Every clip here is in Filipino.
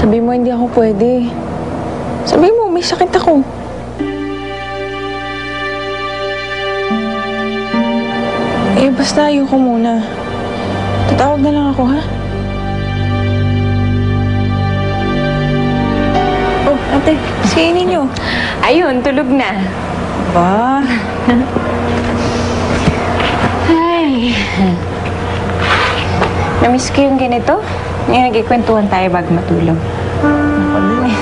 Sabi mo hindi ako pwede. Sabi mo may sakit ako. Eh, basta ayoko muna. Tatawag na lang ako, ha? Oh, ate, kainin niyo. Ayun, tulog na. Ba? Ay. Namiss ko yung ganito. Yung nagkikwentuhan tayo bago matulog. Ako din eh.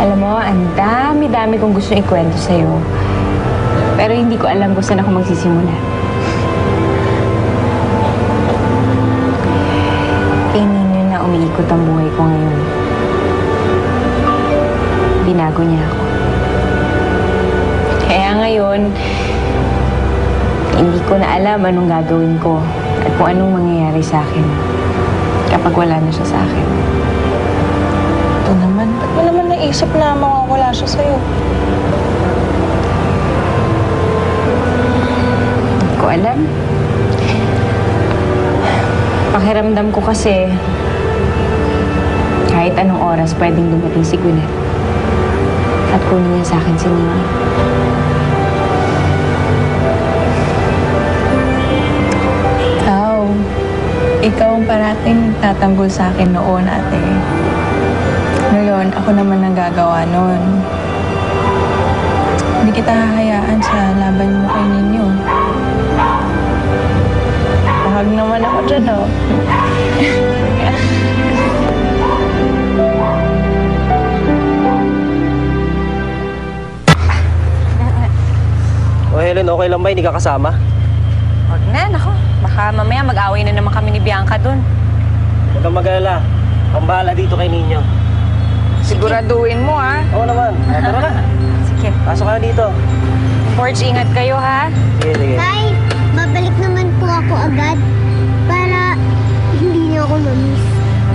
Alam mo, ang dami-dami kong gusto ikwento sa'yo. Pero hindi ko alam kung saan ako magsisimula. Eh, ninyo na umiikot ang buhay ko ngayon. Binago niya ako. Kaya ngayon, hindi ko na alam anong gagawin ko at kung anong mangyayari sa akin kapag wala na siya sa akin. Ito naman, ba't mo naman naisip na mawawala siya sa'yo? Hindi ko alam. Pakiramdam ko kasi kahit anong oras pwedeng dumating si Gwyneth at kunin niya sa akin si Nini. Ikaw ang parating tatanggol sa akin noon, ate. Ngayon, ako naman ang gagawa noon. Hindi kita hahayaan sa laban mo kay ninyo. Pahag naman ako dyan, oh. O Helen, okay lang ba? Hindi ka kasama? Huwag na, nako. Baka mamaya mag-away na naman kami ni Bianca dun. Huwag kang mag-alala. Ang bahala dito kay Ninyo. Siguraduhin mo, ha? Oo naman. Tara na. Sige. Pasok ka na dito. Forge, ingat kayo, ha? Sige, sige. Tay, babalik naman po ako agad para hindi niyo ako mamiss.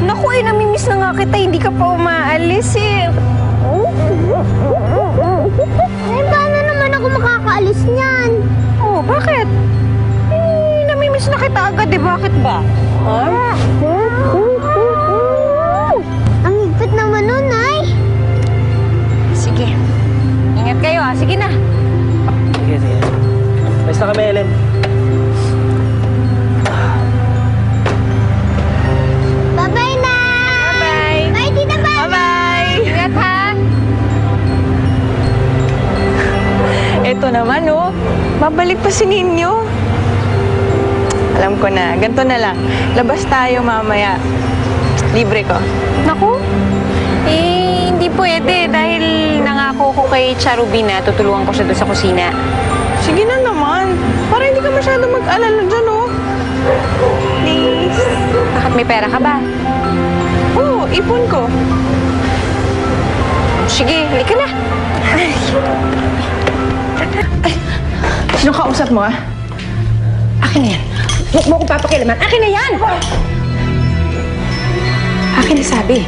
Naku, namimiss na nga kita. Hindi ka pa umaalis, eh. Ay, paano naman ako makakaalis niyan? Oh, bakit? Namimiss na kita agad, eh. Bakit ba? Ang higpit naman nun, Nay. Sige. Ingat kayo, ha? Sige na. Sige, sige. Basta kami, Helen. Bye-bye, Nay! Bye-bye! Bye, Tita Bye! Bye-bye! Ingat, ha? Ito naman, oh. Babalik pa si Ninyo. Alam ko na. Ganito na lang. Labas tayo mamaya. Libre ko. Naku, eh, hindi pwede dahil nangako ko kay Charubi na tutulungan ko siya doon sa kusina. Sige na naman. Para hindi ka masyado mag-alala dyan, oh. Please. Bakit may pera ka ba? Oo, ipon ko. Sige, halika na. Sino kausap mo, ah? Akin na yan. Huwag mo akong papakilaman. Akin na yan! Akin na sabi.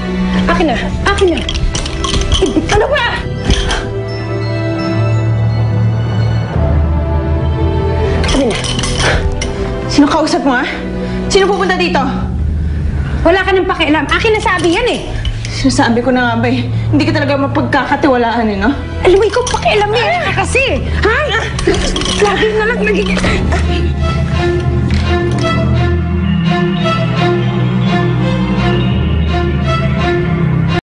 Akin na. Akin na. Ibig ka na ba? Akin na. Sino kausap mo, ah? Sino pupunta dito? Wala ka nang pakialam. Akin na sabi yan eh. Sinasabi ko na nga ba eh. Hindi ka talaga mapagkakatiwalaan eh, no? Alam mo, ikaw pakialam eh. Kasi, ha? Lagi na lang nagiging...